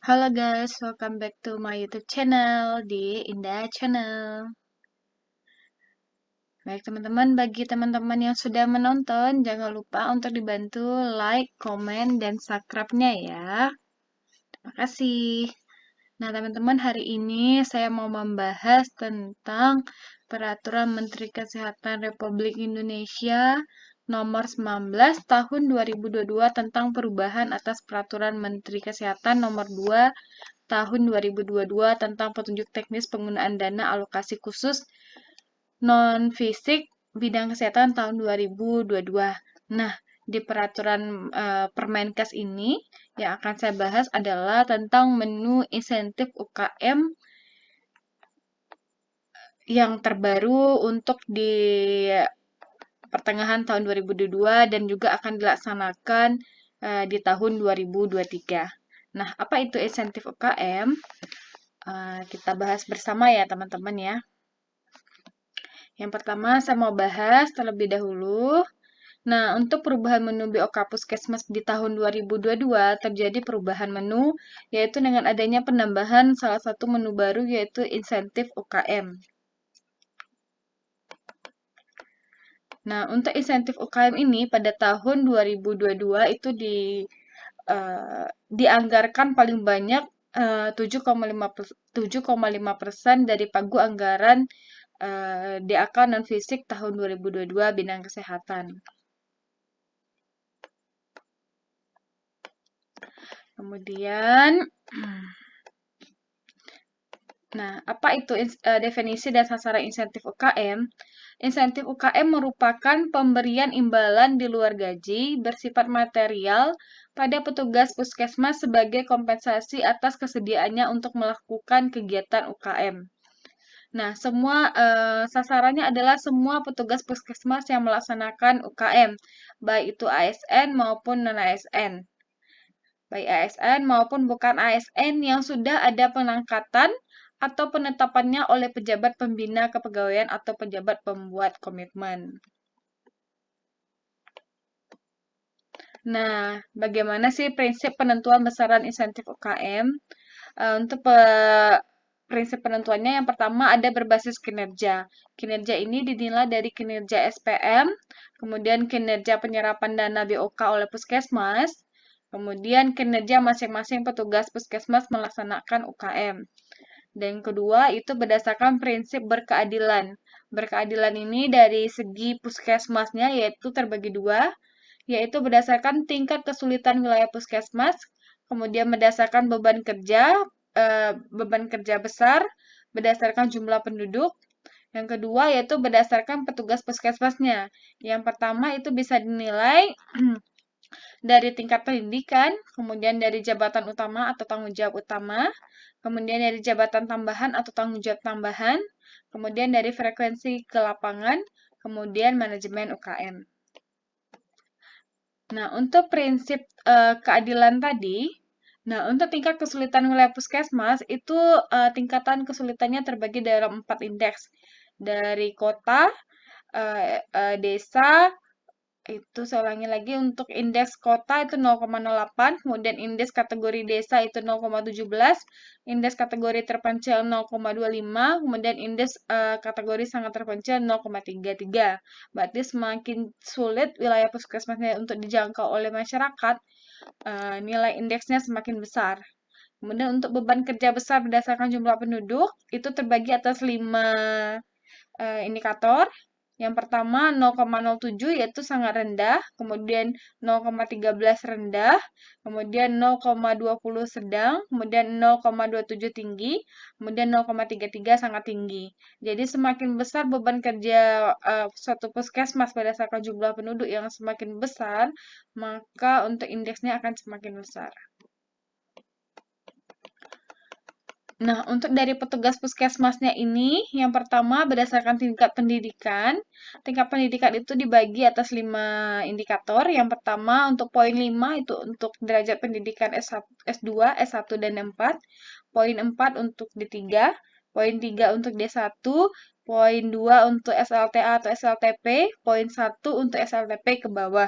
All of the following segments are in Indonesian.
Halo guys, welcome back to my YouTube channel di Indah Channel. Baik teman-teman, bagi teman-teman yang sudah menonton, jangan lupa untuk dibantu like, komen, dan subscribe-nya ya. Terima kasih. Nah teman-teman, hari ini saya mau membahas tentang Peraturan Menteri Kesehatan Republik Indonesia Nomor 19 Tahun 2022 tentang perubahan atas Peraturan Menteri Kesehatan Nomor 2 Tahun 2022 tentang petunjuk teknis penggunaan dana alokasi khusus non-fisik bidang kesehatan tahun 2022. Nah, di peraturan Permenkes ini yang akan saya bahas adalah tentang menu insentif UKM yang terbaru untuk di pertengahan tahun 2022 dan juga akan dilaksanakan di tahun 2023. Nah, apa itu insentif UKM? Kita bahas bersama ya teman-teman ya. Yang pertama saya mau bahas terlebih dahulu. Nah, untuk perubahan menu BOK Puskesmas di tahun 2022 terjadi perubahan menu, yaitu dengan adanya penambahan salah satu menu baru yaitu insentif UKM. Nah, untuk insentif UKM ini pada tahun 2022 itu dianggarkan paling banyak 7,5% dari pagu anggaran DAK non-fisik tahun 2022 bidang kesehatan. Kemudian, nah, apa itu definisi dan sasaran insentif UKM? Insentif UKM merupakan pemberian imbalan di luar gaji bersifat material pada petugas puskesmas sebagai kompensasi atas kesediaannya untuk melakukan kegiatan UKM. Nah, semua sasarannya adalah semua petugas puskesmas yang melaksanakan UKM, baik itu ASN maupun non-ASN. Baik ASN maupun bukan ASN yang sudah ada pengangkatan atau penetapannya oleh pejabat pembina kepegawaian atau pejabat pembuat komitmen. Nah, bagaimana sih prinsip penentuan besaran insentif UKM? Untuk prinsip penentuannya yang pertama ada berbasis kinerja. Kinerja ini dinilai dari kinerja SPM, kemudian kinerja penyerapan dana BOK oleh puskesmas, kemudian kinerja masing-masing petugas puskesmas melaksanakan UKM. Dan kedua itu berdasarkan prinsip berkeadilan. Berkeadilan ini dari segi puskesmasnya yaitu terbagi dua, yaitu berdasarkan tingkat kesulitan wilayah puskesmas, kemudian berdasarkan beban kerja besar, berdasarkan jumlah penduduk. Yang kedua yaitu berdasarkan petugas puskesmasnya. Yang pertama itu bisa dinilai dari tingkat pendidikan, kemudian dari jabatan utama atau tanggung jawab utama, kemudian dari jabatan tambahan atau tanggung jawab tambahan, kemudian dari frekuensi ke lapangan, kemudian manajemen UKM. Nah, untuk prinsip keadilan tadi, nah untuk tingkat kesulitan wilayah puskesmas itu tingkatan kesulitannya terbagi dalam 4 indeks. Dari kota, desa, itu saya ulangi lagi untuk indeks kota itu 0,08, kemudian indeks kategori desa itu 0,17, indeks kategori terpencil 0,25, kemudian indeks kategori sangat terpencil 0,33. Berarti semakin sulit wilayah puskesmasnya untuk dijangkau oleh masyarakat, nilai indeksnya semakin besar. Kemudian untuk beban kerja besar berdasarkan jumlah penduduk, itu terbagi atas 5 indikator. Yang pertama 0,07 yaitu sangat rendah, kemudian 0,13 rendah, kemudian 0,20 sedang, kemudian 0,27 tinggi, kemudian 0,33 sangat tinggi. Jadi semakin besar beban kerja suatu puskesmas berdasarkan jumlah penduduk yang semakin besar, maka untuk indeksnya akan semakin besar. Nah, untuk dari petugas puskesmasnya ini, yang pertama berdasarkan tingkat pendidikan. Tingkat pendidikan itu dibagi atas 5 indikator. Yang pertama untuk poin 5 itu untuk derajat pendidikan S1, S2, S1 dan 4. Poin 4 untuk D3, poin 3 untuk D1, poin 2 untuk SLTA atau SLTP, poin 1 untuk SLTP ke bawah.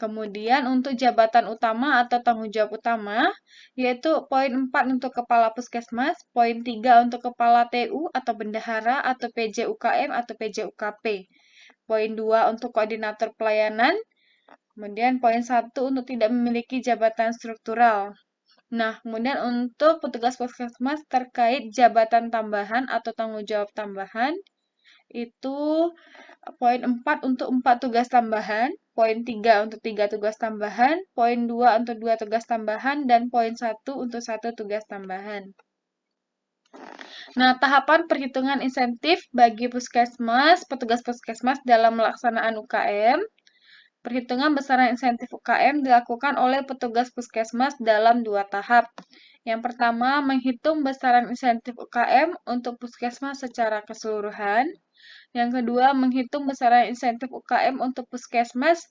Kemudian untuk jabatan utama atau tanggung jawab utama, yaitu poin 4 untuk Kepala Puskesmas, poin 3 untuk Kepala TU atau Bendahara atau PJ UKM atau PJ UKP, poin 2 untuk Koordinator Pelayanan, kemudian poin 1 untuk tidak memiliki jabatan struktural. Nah, kemudian untuk petugas puskesmas terkait jabatan tambahan atau tanggung jawab tambahan, itu poin 4 untuk 4 tugas tambahan, poin 3 untuk 3 tugas tambahan, poin 2 untuk 2 tugas tambahan, dan poin 1 untuk 1 tugas tambahan. Nah, tahapan perhitungan insentif bagi puskesmas, petugas puskesmas dalam melaksanaan UKM. Perhitungan besaran insentif UKM dilakukan oleh petugas puskesmas dalam 2 tahap. Yang pertama, menghitung besaran insentif UKM untuk puskesmas secara keseluruhan. Yang kedua, menghitung besaran insentif UKM untuk puskesmas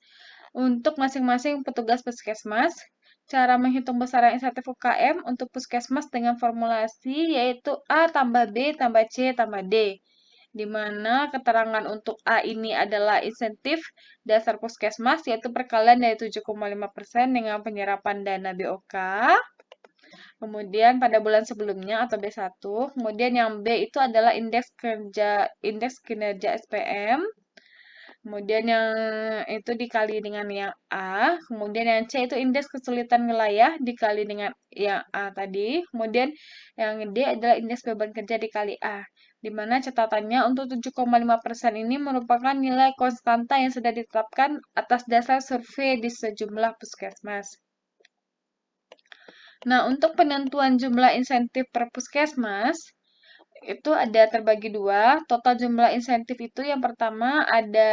untuk masing-masing petugas puskesmas. Cara menghitung besaran insentif UKM untuk puskesmas dengan formulasi yaitu A tambah B tambah C tambah D, di mana keterangan untuk A ini adalah insentif dasar puskesmas, yaitu perkalian dari 7,5% dengan penyerapan dana BOK. Kemudian pada bulan sebelumnya atau B1. Kemudian yang B itu adalah indeks kinerja SPM. Kemudian yang itu dikali dengan yang A. Kemudian yang C itu indeks kesulitan wilayah dikali dengan yang A tadi. Kemudian yang D adalah indeks beban kerja dikali A. Di mana catatannya untuk 7,5% ini merupakan nilai konstanta yang sudah ditetapkan atas dasar survei di sejumlah puskesmas. Nah, untuk penentuan jumlah insentif per puskesmas, itu ada terbagi dua. Total jumlah insentif itu yang pertama ada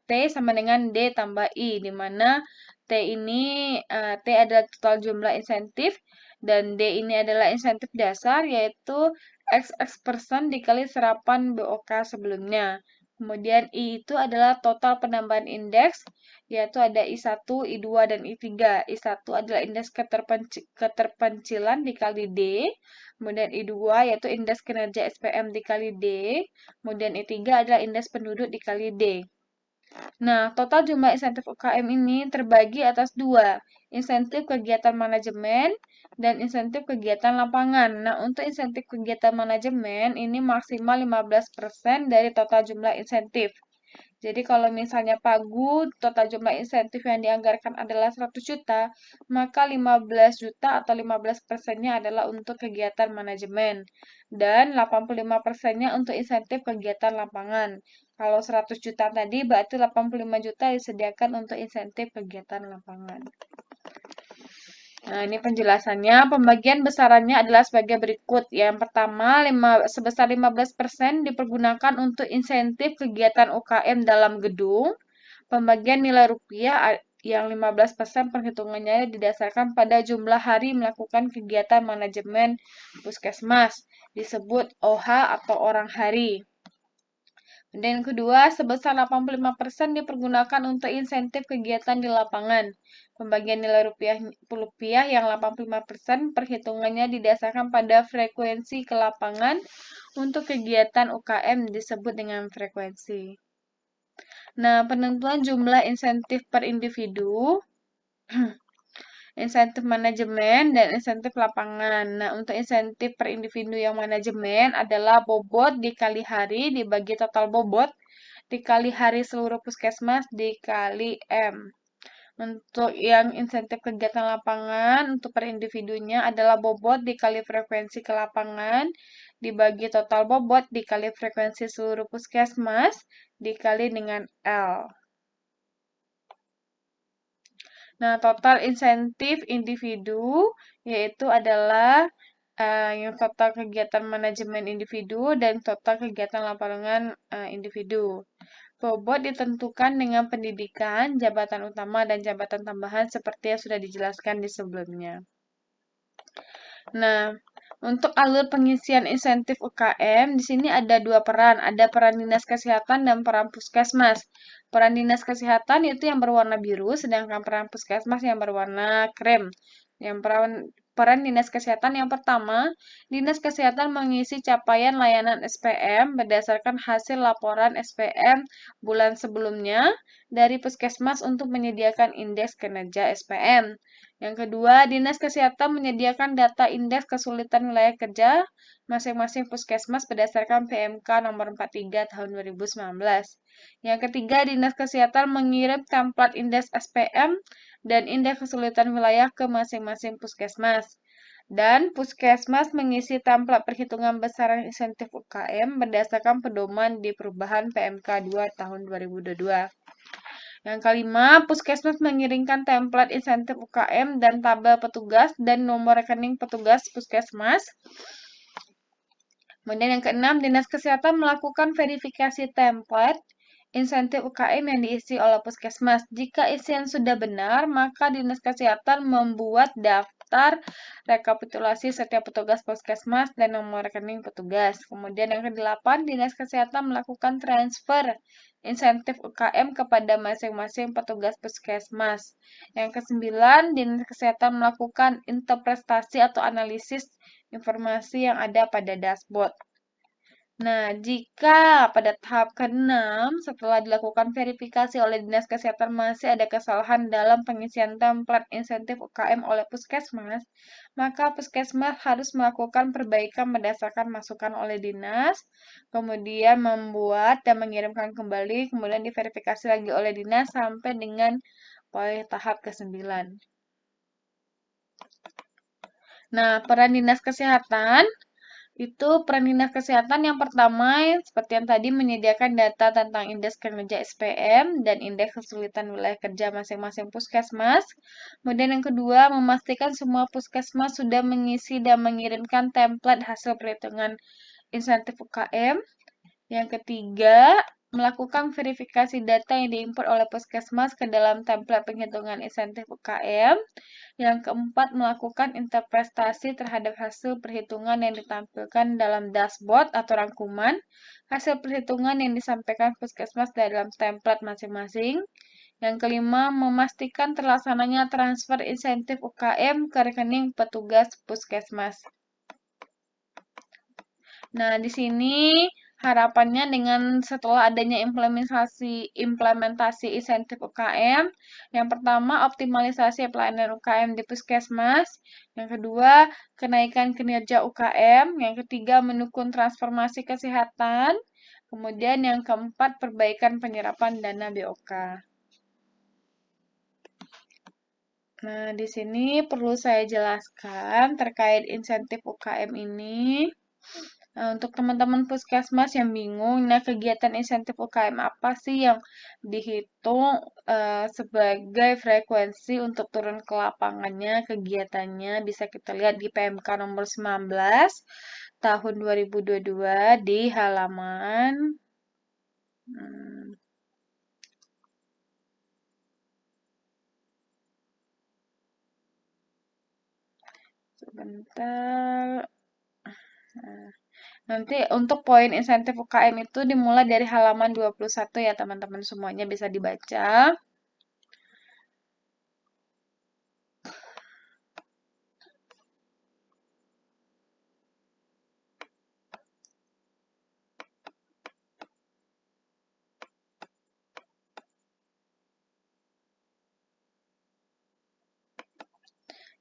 T sama dengan D tambah I, di mana T ini T adalah total jumlah insentif dan D ini adalah insentif dasar, yaitu XX% dikali serapan BOK sebelumnya. Kemudian I itu adalah total penambahan indeks, yaitu ada I1, I2, dan I3. I1 adalah indeks keterpencilan dikali D. Kemudian I2 yaitu indeks kinerja SPM dikali D. Kemudian I3 adalah indeks penduduk dikali D. Nah, total jumlah insentif UKM ini terbagi atas dua, insentif kegiatan manajemen dan insentif kegiatan lapangan. Nah, untuk insentif kegiatan manajemen ini maksimal 15% dari total jumlah insentif. Jadi kalau misalnya Pagu, total jumlah insentif yang dianggarkan adalah 100 juta, maka 15 juta atau 15%-nya adalah untuk kegiatan manajemen. Dan 85%-nya untuk insentif kegiatan lapangan. Kalau 100 juta tadi, berarti 85 juta disediakan untuk insentif kegiatan lapangan. Nah, ini penjelasannya. Pembagian besarannya adalah sebagai berikut. Yang pertama, sebesar 15% dipergunakan untuk insentif kegiatan UKM dalam gedung. Pembagian nilai rupiah yang 15% perhitungannya didasarkan pada jumlah hari melakukan kegiatan manajemen puskesmas, disebut OH atau orang hari. Dan yang kedua, sebesar 85% dipergunakan untuk insentif kegiatan di lapangan. Pembagian nilai rupiah yang 85% perhitungannya didasarkan pada frekuensi ke lapangan untuk kegiatan UKM disebut dengan frekuensi. Nah, penentuan jumlah insentif per individu, insentif manajemen, dan insentif lapangan. Nah, untuk insentif per individu yang manajemen adalah bobot dikali hari dibagi total bobot dikali hari seluruh puskesmas dikali M. Untuk yang insentif kegiatan lapangan, untuk per individunya adalah bobot dikali frekuensi ke lapangan dibagi total bobot dikali frekuensi seluruh puskesmas dikali dengan L. Nah, total insentif individu yaitu adalah yang total kegiatan manajemen individu dan total kegiatan lapangan individu. Bobot ditentukan dengan pendidikan, jabatan utama, dan jabatan tambahan seperti yang sudah dijelaskan di sebelumnya. Nah, untuk alur pengisian insentif UKM, di sini ada dua peran. Ada peran dinas kesehatan dan peran puskesmas. Peran dinas kesehatan itu yang berwarna biru, sedangkan peran puskesmas yang berwarna krem. Yang peran peran Dinas Kesehatan yang pertama, Dinas Kesehatan mengisi capaian layanan SPM berdasarkan hasil laporan SPM bulan sebelumnya dari Puskesmas untuk menyediakan indeks kinerja SPM. Yang kedua, Dinas Kesehatan menyediakan data indeks kesulitan wilayah kerja masing-masing Puskesmas berdasarkan PMK nomor 43 tahun 2019. Yang ketiga, Dinas Kesehatan mengirim template indeks SPM dan indeks kesulitan wilayah ke masing-masing Puskesmas. Dan Puskesmas mengisi template perhitungan besaran insentif UKM berdasarkan pedoman di perubahan PMK 2 tahun 2022. Yang kelima, Puskesmas mengirimkan template insentif UKM dan tabel petugas dan nomor rekening petugas Puskesmas. Kemudian yang keenam, Dinas Kesehatan melakukan verifikasi template insentif UKM yang diisi oleh Puskesmas. Jika isian sudah benar, maka Dinas Kesehatan membuat daftar rekapitulasi setiap petugas Puskesmas dan nomor rekening petugas. Kemudian yang kedelapan, Dinas Kesehatan melakukan transfer insentif UKM kepada masing-masing petugas Puskesmas. Yang kesembilan, Dinas Kesehatan melakukan interpretasi atau analisis informasi yang ada pada dashboard. Nah, jika pada tahap ke-6 setelah dilakukan verifikasi oleh Dinas Kesehatan masih ada kesalahan dalam pengisian template insentif UKM oleh Puskesmas, maka Puskesmas harus melakukan perbaikan berdasarkan masukan oleh Dinas, kemudian membuat dan mengirimkan kembali, kemudian diverifikasi lagi oleh Dinas sampai dengan tahap ke-9. Nah, peran Dinas Kesehatan peran Dinas Kesehatan yang pertama, seperti yang tadi, menyediakan data tentang indeks kinerja SPM dan indeks kesulitan wilayah kerja masing-masing Puskesmas. Kemudian yang kedua, memastikan semua Puskesmas sudah mengisi dan mengirimkan template hasil perhitungan insentif UKM. Yang ketiga, melakukan verifikasi data yang diimport oleh Puskesmas ke dalam template penghitungan insentif UKM. Yang keempat, melakukan interpretasi terhadap hasil perhitungan yang ditampilkan dalam dashboard atau rangkuman hasil perhitungan yang disampaikan Puskesmas dalam template masing-masing. Yang kelima, memastikan terlaksananya transfer insentif UKM ke rekening petugas Puskesmas. Nah, di sini harapannya dengan setelah adanya implementasi insentif UKM, yang pertama optimalisasi pelayanan UKM di Puskesmas, yang kedua kenaikan kinerja UKM, yang ketiga mendukung transformasi kesehatan, kemudian yang keempat perbaikan penyerapan dana BOK. Nah, di sini perlu saya jelaskan terkait insentif UKM ini. Nah, untuk teman-teman Puskesmas yang bingung, nah kegiatan insentif UKM apa sih yang dihitung sebagai frekuensi untuk turun ke lapangannya, kegiatannya bisa kita lihat di PMK nomor 19 tahun 2022 di halaman sebentar. Nanti untuk poin insentif UKM itu dimulai dari halaman 21 ya teman-teman, semuanya bisa dibaca.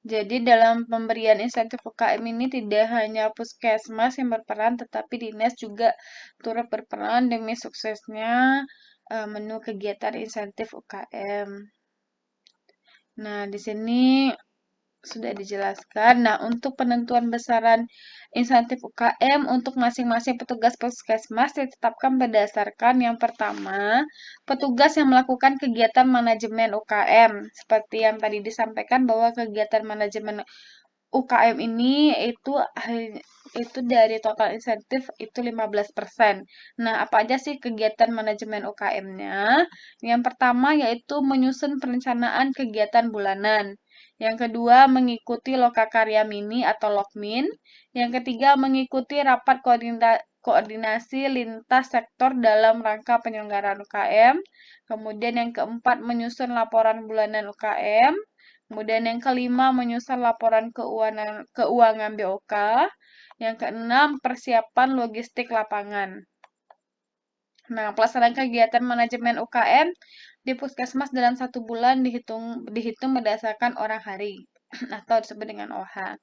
Jadi dalam pemberian insentif UKM ini tidak hanya Puskesmas yang berperan, tetapi Dinas juga turut berperan demi suksesnya menu kegiatan insentif UKM. Nah, di sini sudah dijelaskan. Nah, untuk penentuan besaran insentif UKM untuk masing-masing petugas Puskesmas ditetapkan berdasarkan yang pertama, petugas yang melakukan kegiatan manajemen UKM. Seperti yang tadi disampaikan bahwa kegiatan manajemen UKM ini itu dari total insentif itu 15%. Nah, apa aja sih kegiatan manajemen UKM-nya? Yang pertama yaitu menyusun perencanaan kegiatan bulanan. Yang kedua, mengikuti Lokakarya Mini atau Lokmin. Yang ketiga, mengikuti rapat koordinasi lintas sektor dalam rangka penyelenggaraan UKM. Kemudian yang keempat, menyusun laporan bulanan UKM. Kemudian yang kelima, menyusun laporan keuangan BOK. Yang keenam, persiapan logistik lapangan. Nah, pelaksanaan kegiatan manajemen UKM di Puskesmas dalam 1 bulan dihitung berdasarkan orang hari atau disebut dengan OH.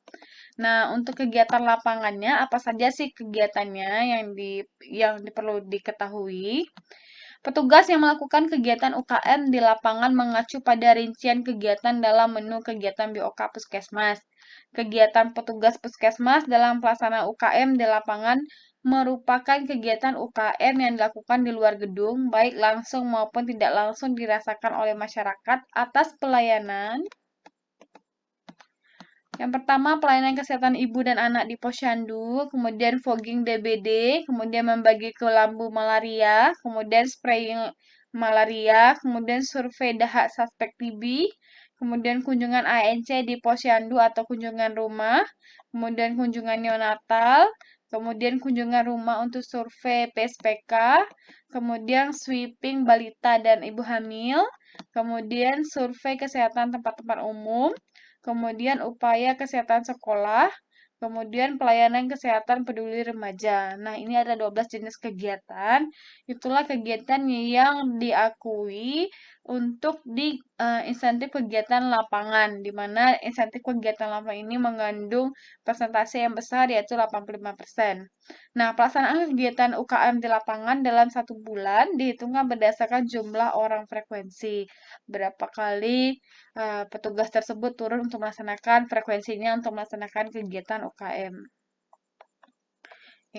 Nah, untuk kegiatan lapangannya, apa saja sih kegiatannya yang perlu diketahui? Petugas yang melakukan kegiatan UKM di lapangan mengacu pada rincian kegiatan dalam menu kegiatan BOK Puskesmas. Kegiatan petugas Puskesmas dalam pelaksanaan UKM di lapangan merupakan kegiatan UKM yang dilakukan di luar gedung, baik langsung maupun tidak langsung dirasakan oleh masyarakat atas pelayanan. Yang pertama, pelayanan kesehatan ibu dan anak di Posyandu, kemudian fogging DBD, kemudian membagi ke lampu malaria, kemudian spraying malaria, kemudian survei dahak suspek TB, kemudian kunjungan ANC di Posyandu atau kunjungan rumah, kemudian kunjungan neonatal, kemudian kunjungan rumah untuk survei PSPK, kemudian sweeping balita dan ibu hamil, kemudian survei kesehatan tempat-tempat umum, kemudian upaya kesehatan sekolah, kemudian pelayanan kesehatan peduli remaja. Nah, ini ada 12 jenis kegiatan. Itulah kegiatan yang diakui untuk insentif kegiatan lapangan, di mana insentif kegiatan lapangan ini mengandung persentase yang besar, yaitu 85%. Nah, pelaksanaan kegiatan UKM di lapangan dalam 1 bulan dihitungkan berdasarkan jumlah orang frekuensi. Berapa kali petugas tersebut turun untuk melaksanakan frekuensinya untuk melaksanakan kegiatan UKM.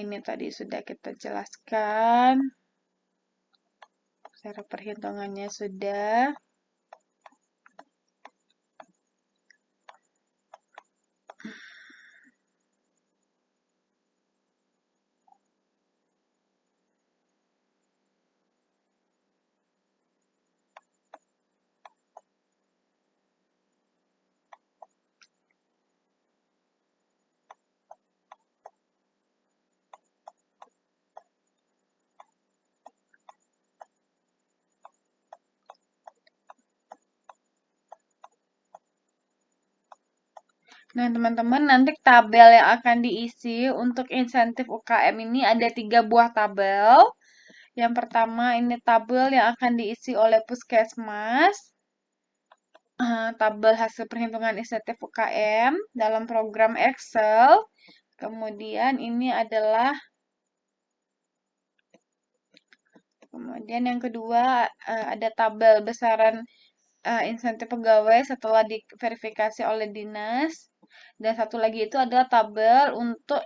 Ini tadi sudah kita jelaskan. Cara perhitungannya sudah. Nah, teman-teman, nanti tabel yang akan diisi untuk insentif UKM ini ada 3 buah tabel. Yang pertama, ini tabel yang akan diisi oleh Puskesmas. Tabel hasil perhitungan insentif UKM dalam program Excel. Kemudian kemudian yang kedua ada tabel besaran insentif pegawai setelah diverifikasi oleh dinas. Dan satu lagi itu adalah tabel untuk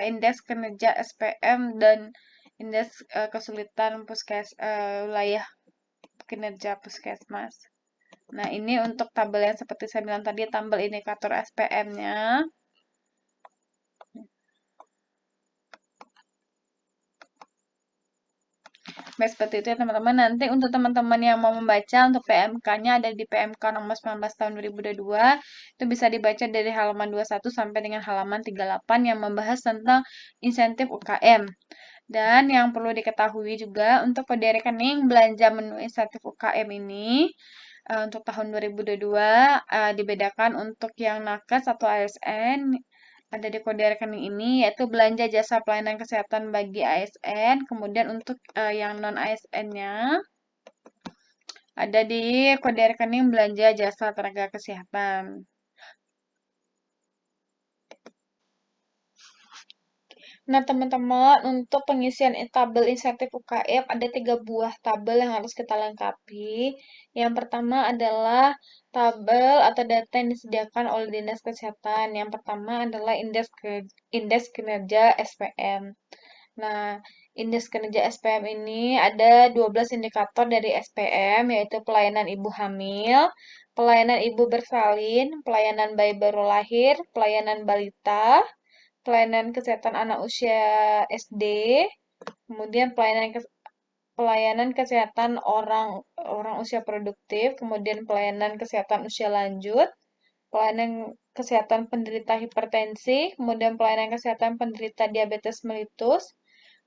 indeks kinerja SPM dan indeks kesulitan wilayah kinerja Puskesmas. Nah, ini untuk tabel yang seperti saya bilang tadi, tabel indikator SPM-nya. Baik, seperti itu ya teman-teman. Nanti untuk teman-teman yang mau membaca, untuk PMK-nya ada di PMK nomor 19 tahun 2022. Itu bisa dibaca dari halaman 21 sampai dengan halaman 38 yang membahas tentang insentif UKM. Dan yang perlu diketahui juga, untuk kode rekening belanja menu insentif UKM ini, untuk tahun 2022, dibedakan untuk yang nakes atau ASN, ada di kode rekening ini, yaitu belanja jasa pelayanan kesehatan bagi ASN. Kemudian untuk yang non-ASN-nya, ada di kode rekening belanja jasa tenaga kesehatan. Nah, teman-teman, untuk pengisian tabel insentif UKM ada 3 buah tabel yang harus kita lengkapi. Yang pertama adalah tabel atau data yang disediakan oleh Dinas Kesehatan. Yang pertama adalah indeks kinerja SPM. Nah, indeks kinerja SPM ini ada 12 indikator dari SPM, yaitu pelayanan ibu hamil, pelayanan ibu bersalin, pelayanan bayi baru lahir, pelayanan balita, pelayanan kesehatan anak usia SD, kemudian pelayanan kesehatan orang usia produktif, kemudian pelayanan kesehatan usia lanjut, pelayanan kesehatan penderita hipertensi, kemudian pelayanan kesehatan penderita diabetes mellitus,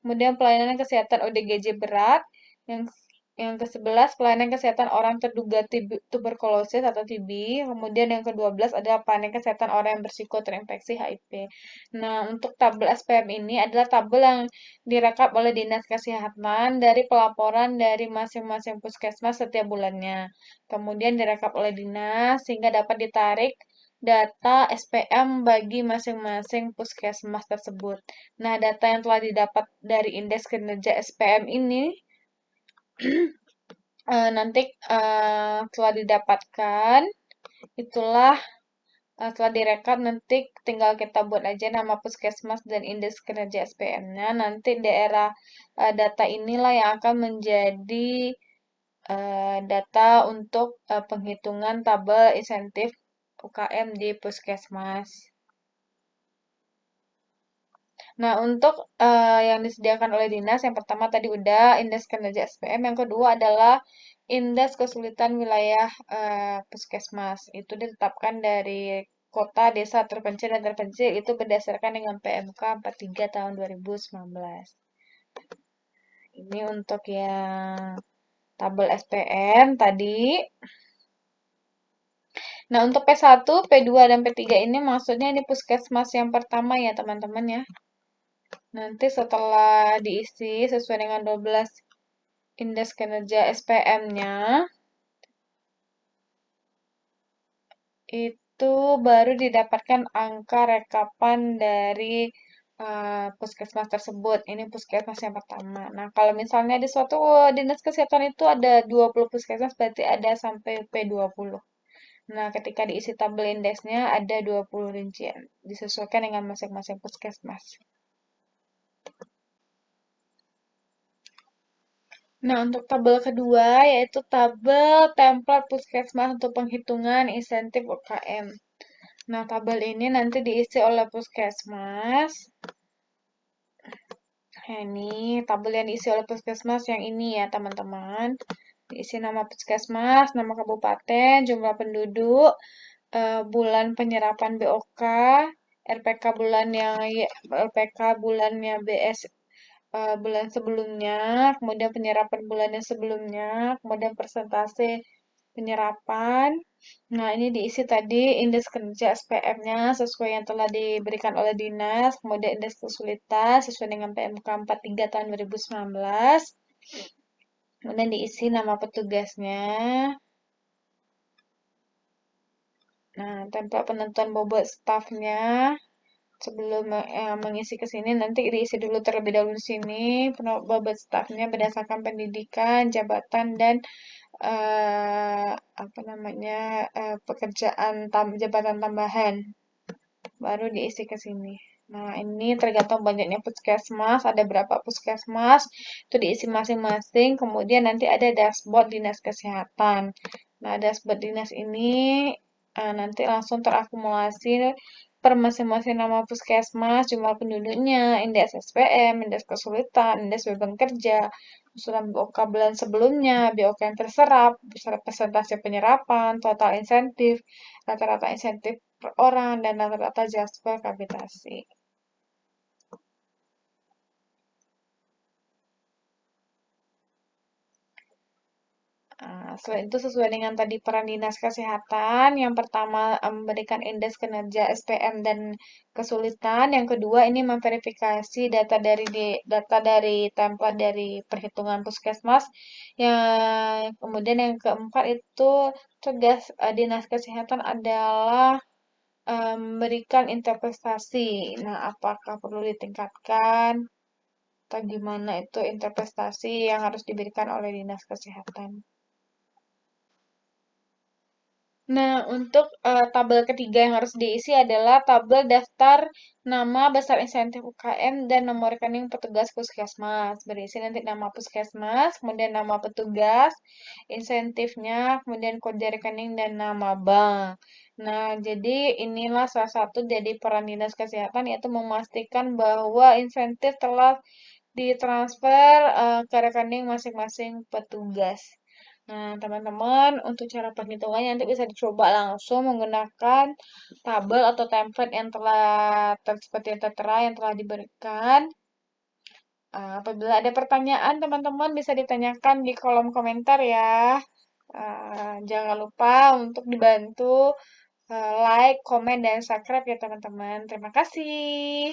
kemudian pelayanan kesehatan ODGJ berat, yang Yang ke-11, pelayanan kesehatan orang terduga tuberkulosis atau TB. Kemudian yang ke-12 adalah pelayanan kesehatan orang yang bersiko terinfeksi HIV. Nah, untuk tabel SPM ini adalah tabel yang direkap oleh Dinas Kesehatan dari pelaporan dari masing-masing puskesmas setiap bulannya. Kemudian direkap oleh dinas sehingga dapat ditarik data SPM bagi masing-masing puskesmas tersebut. Nah, data yang telah didapat dari indeks kinerja SPM ini nanti telah didapatkan, itulah telah direkap, nanti tinggal kita buat aja nama puskesmas dan indeks kinerja SPM-nya. Nanti daerah data inilah yang akan menjadi data untuk penghitungan tabel insentif UKM di puskesmas. Nah, untuk yang disediakan oleh dinas, yang pertama tadi udah indeks kinerja SPM, yang kedua adalah indeks kesulitan wilayah puskesmas. Itu ditetapkan dari kota, desa terpencil dan terpencil itu berdasarkan dengan PMK 43 tahun 2019. Ini untuk yang tabel SPM tadi. Nah, untuk P1, P2, dan P3 ini maksudnya ini puskesmas yang pertama ya, teman-teman ya. Nanti setelah diisi sesuai dengan 12 indeks kinerja SPM-nya, itu baru didapatkan angka rekapan dari puskesmas tersebut. Ini puskesmas yang pertama. Nah, kalau misalnya di suatu dinas kesehatan itu ada 20 puskesmas, berarti ada sampai P20. Nah, ketika diisi tabel indeksnya ada 20 rincian, disesuaikan dengan masing-masing puskesmas. Nah, untuk tabel kedua yaitu tabel template puskesmas untuk penghitungan insentif UKM. Nah, tabel ini nanti diisi oleh puskesmas. Nah, ini tabel yang diisi oleh puskesmas yang ini ya, teman-teman. Diisi nama puskesmas, nama kabupaten, jumlah penduduk, bulan penyerapan BOK, RPK bulan yang RPK bulannya BS bulan sebelumnya, kemudian penyerapan bulannya sebelumnya, kemudian persentase penyerapan. Nah, ini diisi tadi indeks kerja SPM-nya sesuai yang telah diberikan oleh dinas, kemudian indeks kesulitan sesuai dengan PMK 43 tahun 2019. Kemudian diisi nama petugasnya. Nah, template penentuan bobot stafnya. Sebelum mengisi ke sini, nanti diisi dulu terlebih dahulu di sini bobot stafnya berdasarkan pendidikan, jabatan, dan apa namanya pekerjaan jabatan tambahan. Baru diisi ke sini. Nah, ini tergantung banyaknya puskesmas, ada berapa puskesmas, itu diisi masing-masing. Kemudian nanti ada dashboard dinas kesehatan. Nah, dashboard dinas ini nanti langsung terakumulasi per masing-masing nama puskesmas, jumlah penduduknya, indeks SPM, indeks kesulitan, indeks beban kerja, usulan BOK bulan sebelumnya, BOK yang terserap, persentase penyerapan, total insentif, rata-rata insentif per orang, dan rata-rata jasper kapitasi. Selain itu sesuai dengan tadi peran dinas kesehatan, yang pertama memberikan indeks kinerja SPM dan kesulitan, yang kedua ini memverifikasi data dari template dari perhitungan puskesmas, yang kemudian yang keempat itu tugas dinas kesehatan adalah memberikan interpretasi. Nah, apakah perlu ditingkatkan atau gimana itu interpretasi yang harus diberikan oleh dinas kesehatan. Nah, untuk tabel ketiga yang harus diisi adalah tabel daftar nama besar insentif UKM dan nomor rekening petugas puskesmas. Berisi nanti nama puskesmas, kemudian nama petugas, insentifnya, kemudian kode rekening dan nama bank. Nah, jadi inilah salah satu jadi peran dinas kesehatan yaitu memastikan bahwa insentif telah ditransfer ke rekening masing-masing petugas. Nah, teman-teman, untuk cara penghitungannya nanti bisa dicoba langsung menggunakan tabel atau template yang telah seperti yang tertera yang telah diberikan. Apabila ada pertanyaan, teman-teman bisa ditanyakan di kolom komentar ya. Jangan lupa untuk dibantu like, komen, dan subscribe ya teman-teman. Terima kasih.